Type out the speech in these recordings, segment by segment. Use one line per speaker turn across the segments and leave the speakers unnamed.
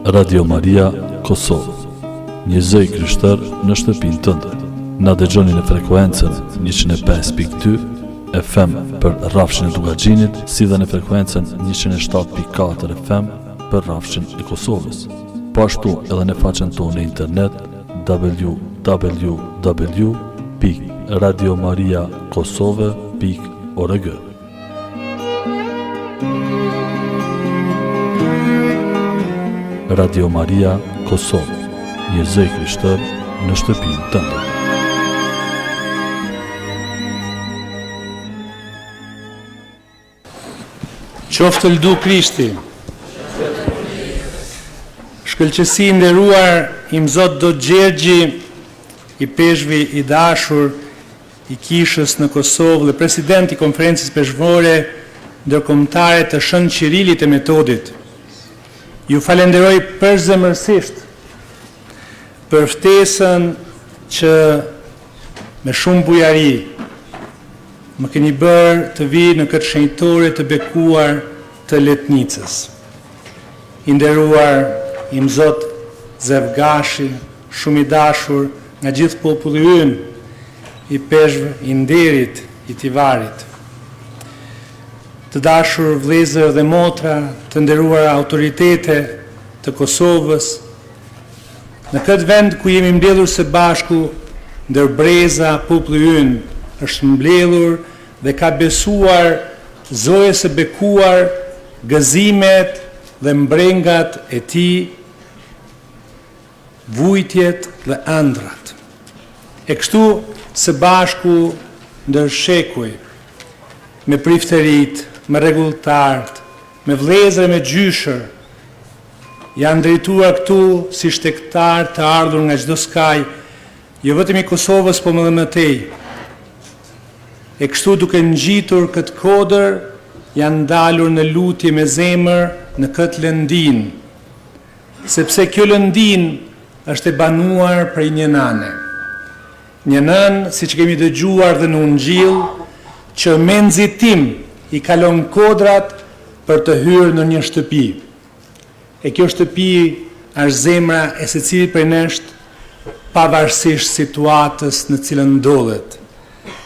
Radio Maria Kosovë. Një zëj krishter në shtëpinë tënde. Na dëgjoni në frekuencën 105.2 FM për rrafshin e Dugaxhinit, si dhe në frekuencën 107.4 FM për rrafshin e Kosovës. Po ashtu edhe në faqen tonë në internet www.radiomariakosove.org. Radio Maria Kosovë, një zëj krishter në shtëpinë tënde.
Qoftë lëdu Krishti. Shkëlqësi nderuar im Zot do Gjergji, i peshvi i dashur i kishës në Kosovë dhe president i konferencës peshvore ndërkombëtare të Shën Qirilit e Metodit. Ju falenderoj përzemërsisht për ftesën që me shumë bujari më keni bërë të vi në këtë shenjtore të bekuar të Letnicës. I nderuar im Zot Zevgashi, shumë i dashur nga gjithë populli ynë, i peshve, i nderit, i Tivarit. Të dashur vëllezër dhe motra, të nderuar autoritete të Kosovës, në këtë vend ku jemi mbledhur së bashku, ndër breza populli ynë është mbledhur dhe ka besuar zojës së bekuar, gëzimet dhe mbrengat e tij, vujtjet dhe ëndrat. E kështu së bashku ndër shekuj, me prifterit, me rregulltarët, me vëllezër e me gjyshër, janë drejtuar këtu si shtektar të ardhur nga çdo skaj, jo vetëm i Kosovës, po më tej. E kështu duke ngjitur këtë kodër, janë dalur në lutje me zemër në këtë lëndin, sepse kjo lëndin është e banuar prej një nane. Një nënë, siç kemi dëgjuar dhe në Ungjil, që me nxitim i kalon kodrat për të hyrë në një shtëpi. E kjo shtëpi është zemra e secilit prej nesh, pavarësisht situatës në cilën ndodhet.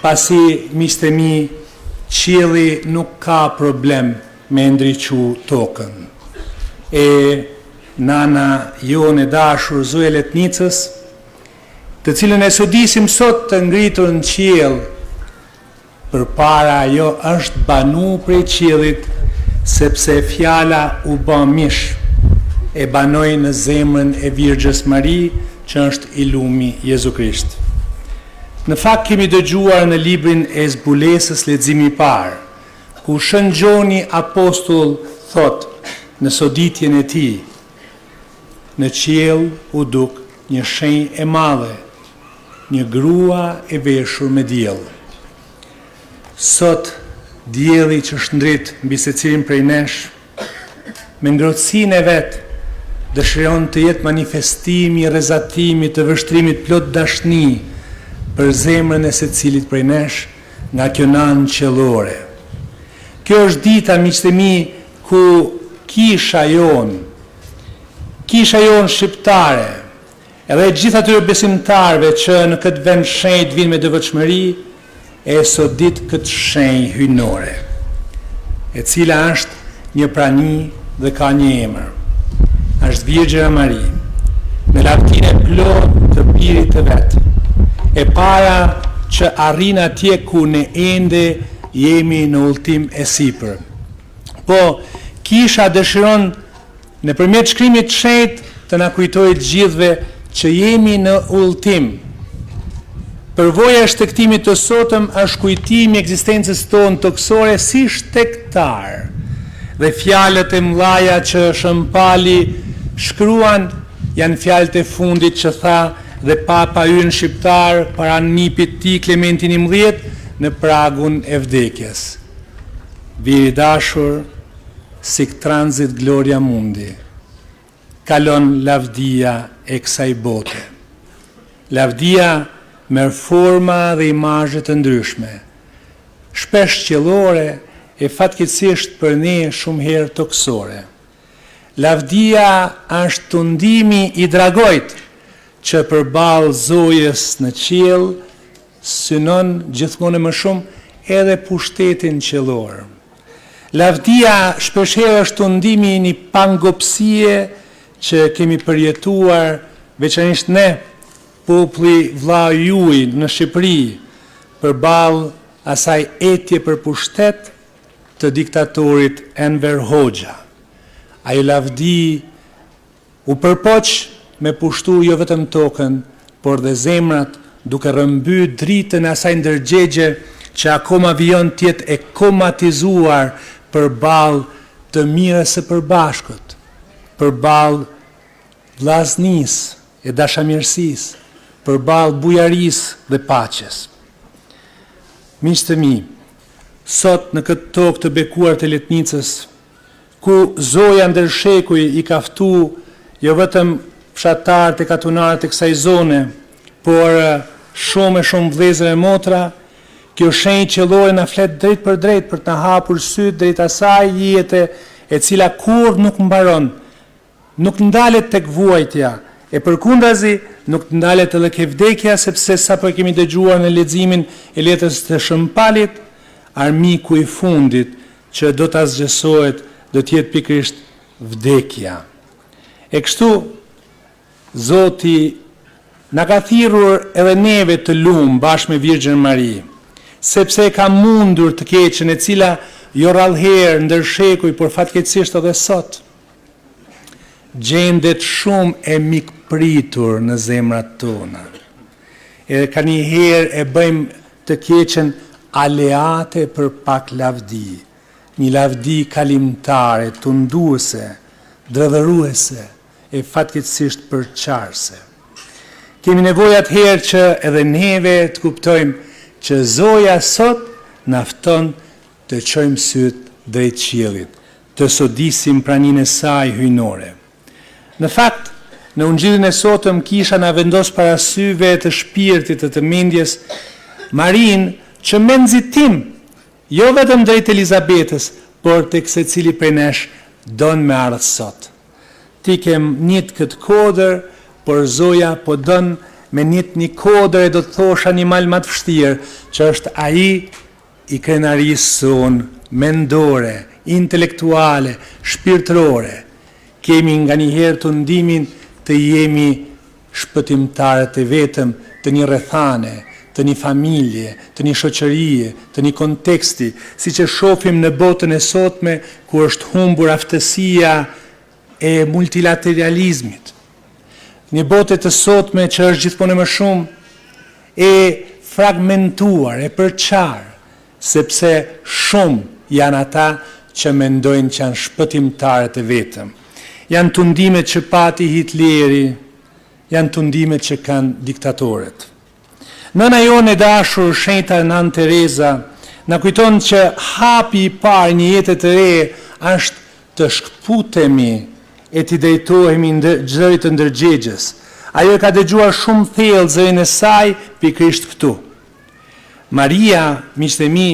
Pasi, miqtë e mi, qielli nuk ka problem me ndriçu tokën. E nana jonë e dashur, zoja e Letnicës, të cilën e sodisim sot të ngritur në qiell, përpara ajo është banu prej qiellit, sepse fjala u bë mish, e banoi në zemrën e Virgjës Mari, që është i lumi Jezu Krisht. Në fakt kemi dëgjuar në librin e zbulesës leximi i parë, ku Shën Gjoni apostull thot në soditjen e tij: në qiell u duk një shenjë e madhe, një grua e veshur me diell. Sot dielli që shndrit mbi secilin prej nesh, me ngrohtësinë e vet, dëshiron të jetë manifestimi, rrezatimi të vështrimit plot dashni për zemrën e secilit prej nesh nga kjo nanë qiellore. Kjo është dita, miqtë e mi, ku kisha jonë shqiptare, edhe gjithë atyre besimtarve që në këtë vend shenjt vinë me devotshmëri, e sodit këtë shenjë hyjnore, e cila është një prani dhe ka një emër. Është Virgjëra Mari, me lartësinë e plot të birit të vet, e para që arrin atje ku ne ende jemi në udhtim e sipër. Po, kisha dëshiron nëpërmjet shkrimit të shenjtë të na kujtojë të gjithëve që jemi në udhtim. Përvoja e shtektimit të sotëm është kujtimi i ekzistencës tonë toksore si shtektar. Dhe fjalët e mëdha që Shëmpali shkruan janë fjalët e fundit që tha dhe papa ynë shqiptar para nipit tij Klementin XI në pragun e vdekjes. Viri dashur, sic transit gloria mundi, kalon lavdia e kësaj bote. Lavdia merr forma dhe imazhe të ndryshme, shpesh qiellore e fatkeqësisht për ne shumë herë toksore. Lavdia është tundimi I dragojt që përballë zojës në qiell synon gjithmonë më shumë edhe pushtetin qiellor. Lavdia shpeshherë është tundimi I një pangopsie që kemi përjetuar veçanërisht ne, populli vlla juaj në Shqipëri, përballë asaj etje për pushtet të diktatorit Enver Hoxha. Ajo lavdi u përpoq me pushtu jo vetëm tokën, por dhe zemrat duke rëmby dritën asaj ndërgjegje që akoma vijon tjetë e komatizuar përballë të mirës së përbashkët, përballë vllaznisë e dashamirësisë, përballë bujarisë dhe paqes. Miq të mi, sot në këtë tokë të bekuar të Letnicës, ku zoja ndër shekuj I ka ftu jo vetëm fshatarët e katunarët e kësaj zone, por shumë e shumë vëllezër e motra, kjo shenjë qellore na flet drejt për të hapur syt drejt asaj jete e cila kur nuk mbaron, nuk ndalet tek vuajtja, e përkundazi nuk ndalet edhe ke vdekja, sepse sapo kemi dëgjuar në leximin e letrës të Shëmpalit, armiku I fundit që do ta zgjesohet do të jetë pikërisht vdekja. E kështu Zoti na ka thirrur edhe neve të lumë bashkë me Virgjën Mari, sepse e ka mundur të keqen e cila jo rallëherë ndër shekuj, por fatkeqësisht edhe sot gjendet shumë e mikpritur në zemrat tona. E ka një herë e bëjmë të keqen aleate për pak lavdi, një lavdi kalimtare, tunduese, dredhëruese e fatkeqësisht përqarse. Kemi nevojë atëherë që edhe neve të kuptojmë që Zoja sot na fton të çojmë syt drejt qiellit, të sodisim praninë e saj hyjnore. Në fakt, në ungjillin e sotëm kisha na vendos para syve të shpirtit të mendjes Marin që me nxitim, jo vetëm drejt Elizabetës, por tek secili prej nesh don me ardh sot. Ti kem njët këtë kodër, por Zoja po don me njët një kodër e do të thosh animal më të vështirë, që është ai I krenarisë sonë, mendore, intelektuale, shpirtërore. Kemi nga njëherë të ndimin të jemi shpëtimtarët e vetëm të një rrethane, të një familje, të një shoqërie, të një konteksti, si që shofim në botën e sotme, ku është humbur aftësia e multilateralizmit. Një botë të sotme që është gjithmonë më shumë e fragmentuar, e përqar, sepse shumë janë ata që mendojnë që janë shpëtimtarët e vetëm. Janë tundimet që pati Hitleri, janë tundimet që kanë diktatorët. Nëna jonë e dashur shenjta Nën Tereza na kujton që hapi I parë një jete të re është të shkputemi e të drejtohemi zërit të ndërgjegjes. Ajo ka dëgjuar shumë thellë zërin e saj pikërisht këtu. Maria, miqtë e mi,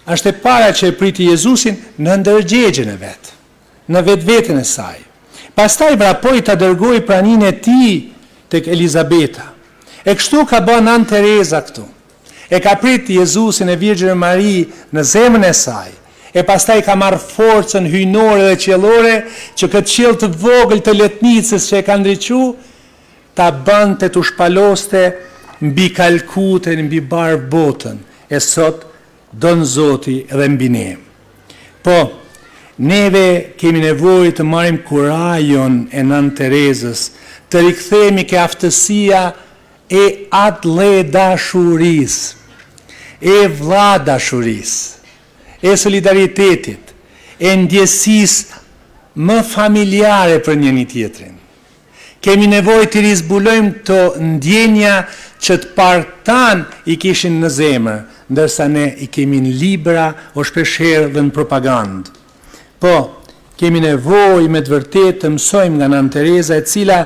është e para që e priti Jezusin në ndërgjegjen e vet, në vetveten e saj. Pastaj vrapoi ta dërgoi praninë e tij tek Elizabeta. E kështu ka bën Nën Tereza këtu. E ka prit Jezusin e Virgjën Mari në zemrën e saj. E pastaj ka marrë forcën hyjnore dhe qiellore që këtë qiell të vogël të Letnicës që e ka ndriçu ta bënte të shpaloste mbi Kalkutën, mbi barë botën. E sot don Zoti edhe mbi ne. Po, neve kemi nevojë të marrim kurajon e Nën Terezës, të rikthehemi ke aftësia e atë dashurisë, e vlla dashurisë, e solidaritetit, e ndjesisë më familjare për njëri tjetrin. Kemi nevojë të rizbulojmë këto ndjenja që të partan I kishin në zemër, ndërsa ne I kemi në libra o shpeshherë dhe në propagandë. Po, kemi nevojë me të vërtetë të mësojmë nga Nën Tereza, e cila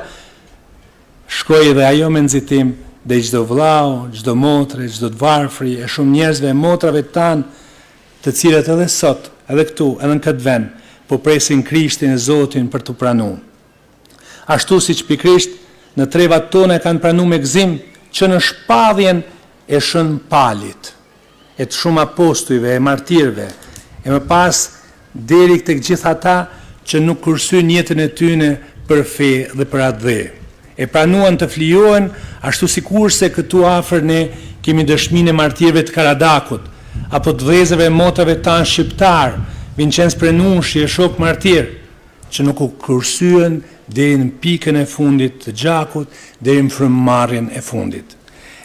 shkoi dhe ajo me nxitim dhe çdo vllau, çdo motre, çdo të varfri, e shumë njerëzve e motrave tanë, të cilët edhe sot, edhe këtu, edhe në këtë vend, po presin Krishtin e Zotin për të pranuar. Ashtu si që pikrisht në trevat tona kanë pranu me gëzim që në shpadhjen e Shën Palit, e të shumë apostujve, e martirve, e më pas deri të gjitha ata që nuk kursyn jetën e tyne për fe dhe për atë dhe. E pranuan të flijohen, ashtu si kurse këtu afër ne kemi dëshminë e martirve të Karadakut, apo të vëllezërve e motrave tanë shqiptar, Vincenz Prenushi e shok martir, që nuk u kursyen deri në pikën e fundit të gjakut, deri në frymëmarrjen e fundit.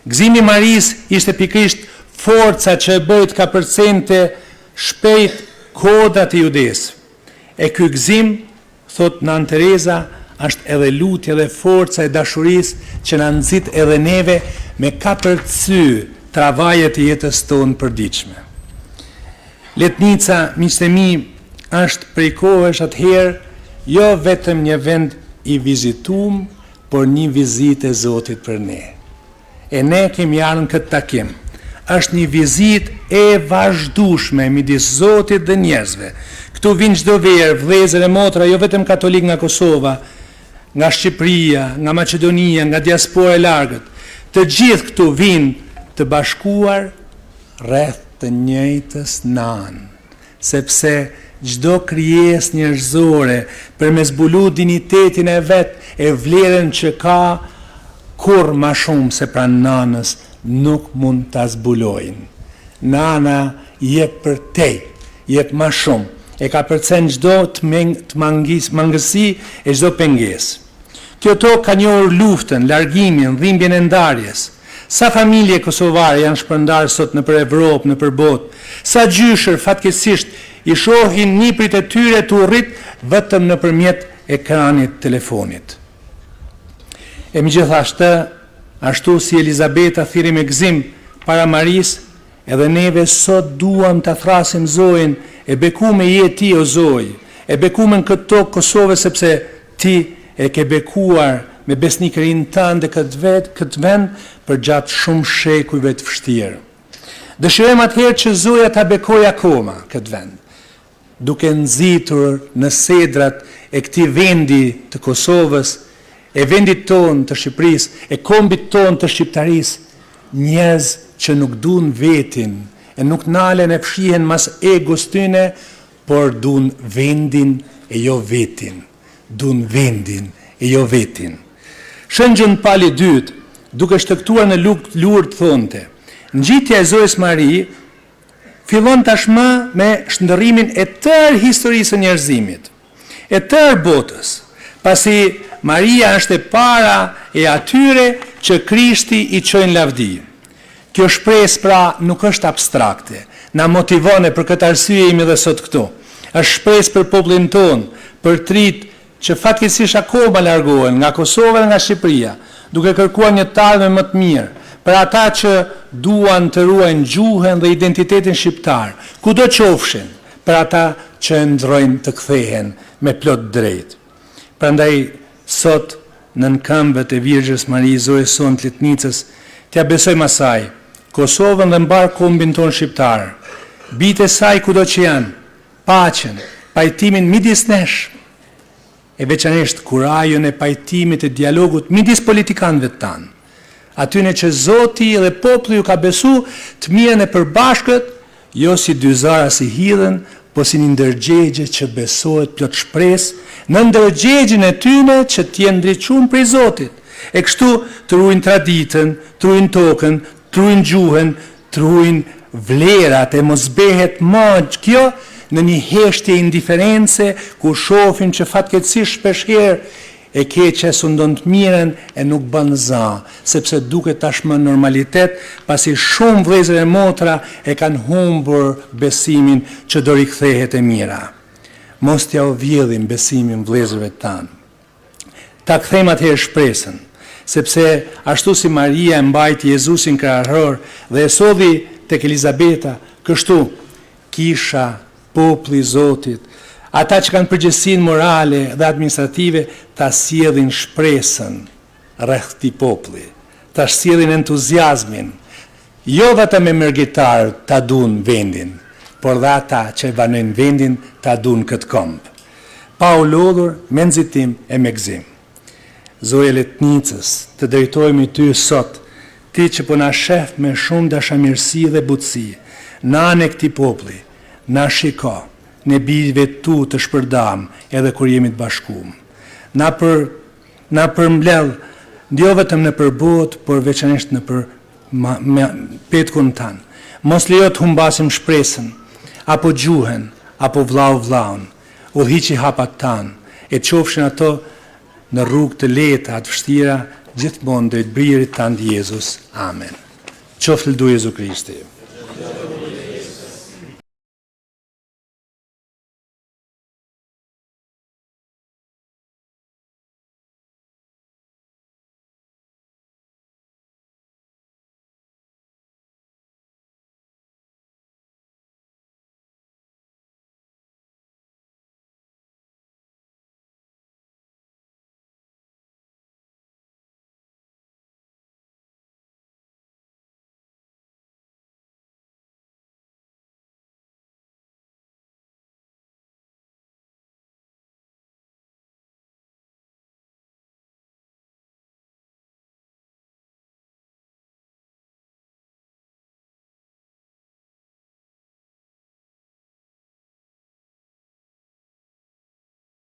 Gëzimi i Maris ishte pikrisht forca që e bëjt ka përcente shpejt kodat e judes. E ky gëzim, thot Nën Tereza, është edhe lutja dhe forca e dashurisë që na nxit edhe neve me kapërcy travajet e jetës tonë përditshme. Letnica, miqtë e mi, është prej kohësh atëherë jo vetëm një vend i vizitum, por një vizitë e Zotit për ne. E ne kemi ardhur në këtë takim. Është një vizitë e vazhdueshme midis Zotit dhe njerëzve. Këtu vinë çdo verë vëllezër e motra, jo vetëm katolik nga Kosova, nga Shqipëria, nga Maqedonia, nga diaspora e largët. Të gjithë këtu vinë të bashkuar rreth të njëjtës nanë, sepse çdo krijesë njerëzore për me zbulu dinitetin e vet e vlerën që ka, kur ma shumë se pranë nanës nuk mund ta zbulojnë. Nana jep për te, jep ma shumë, e ka përcen çdo të mangësi e çdo pengesë. Kjo tokë ka njohur luftën, largimin, dhimbjen e ndarjes. Sa familje kosovare janë shpërndarë sot nëpër Evropë, nëpër botë. Sa gjyshër fatkeqësisht i shohin niprit e tyre të urrit vetëm nëpërmjet ekranit telefonit. E megjithatë, ashtu si Elizabeta thiri me gëzim para Maris, edhe neve sot duam të thrasim Zojin, e bekume je ti o Zoj, e bekume në këtë tokë Kosove sepse ti e ke bekuar me besnikërinë tënde këtë vend për gjatë shumë shekujve të vështirë. Dëshirojmë atëherë që Zoja ta bekojë akoma këtë vend, duke nxitur në sedrat e këtij vendi të Kosovës, e vendit tonë të Shqipërisë, e kombit tonë të shqiptarisë, njerëz që nuk duan vetin, e nuk nalen e fshihen mas egos tyne, por duan vendin e jo vetin. Duan vendin e jo vetin. Shëngjën Pali dytë, duke shtektuar në lurt thonte, ngjitja e Zojës Mari fillon tashmë me shndërrimin e tërë historisë së njerëzimit, e tërë botës, pasi Maria është e para e atyre që Krishti i çojnë lavdi. Kjo shpresë pra nuk është abstrakte, na motivon e për këtë arsye jemi dhe sot këtu. Është shpresë për popullin tonë, për trit që fatkeqësisht akoma largohen nga Kosova dhe nga Shqipëria, duke kërkuar një tallje më të mirë, për ata që duan të ruajnë gjuhën dhe identitetin shqiptar, kudo qofshin, për ata që ndrojnë të kthehen me plot drejt. Prandaj sot në këmbët e Virgjës Marisë Zojës sonë të Letnicës, t'ja besojmë asaj, Kosovën dhe mbar kombin ton shqiptar, bitë e saj kudo që janë, paqen, pajtimin midis nesh, e veçanërisht kurajën e pajtimit e dialogut midis politikanëve tanë, atyne që Zoti dhe populli ju ka besu të mirën e përbashkët, jo si dy zara si hidhen, po si një ndërgjegje që besohet plot shpresë, në ndërgjegjen e tyne që t'jenë ndriçuar prej Zotit. E kështu të ruajnë traditën, të ruajnë tokën, të ruajnë gjuhën, të ruajnë vlerat e mos behet më kjo në një heshtje indiference ku shohim që fatkeqësisht shpeshherë e keqja sundon të mirën e nuk bën za, sepse duket tashmë normalitet, pasi shumë vëllezër e motra e kanë humbur besimin që do rikthehet e mira. Mos t'ja u vjedhim besimin vëllezërve tanë. Ta kthejmë atëherë shpresën, sepse ashtu si Maria e mbajti Jezusin krahëror dhe e sodhi tek Elizabeta, kështu kisha, populli i Zotit, ata që kanë përgjegjësinë morale dhe administrative, ta sjellin shpresën rreth këtij populli, ta sjellin entuziazmin, jo vetëm emergjitar ta duan vendin, por dhe ata që banojnë vendin ta duan këtë komb. pa u lodhur, me nxitim e me gëzim. Zoja Letnicës, të drejtojmë ty sot, ti që po na shef me shumë dashamirësi dhe butësi, na në këtij populli, na shiko, ne bijve tu të shpërdam edhe kur jemi të bashkuar. Na përmbledh jo vetëm në përbot, por veçanërisht në petkun tanë. Mos lejo të humbasim shpresën, apo gjuhën, apo vllaun, udhëhiqi hapat tanë, e qofshin ato në rrugë të lehta, të vështira, gjithmonë drejt bririt tanë Jezus. Amen. Qoftë lëndu Jezu Krishti.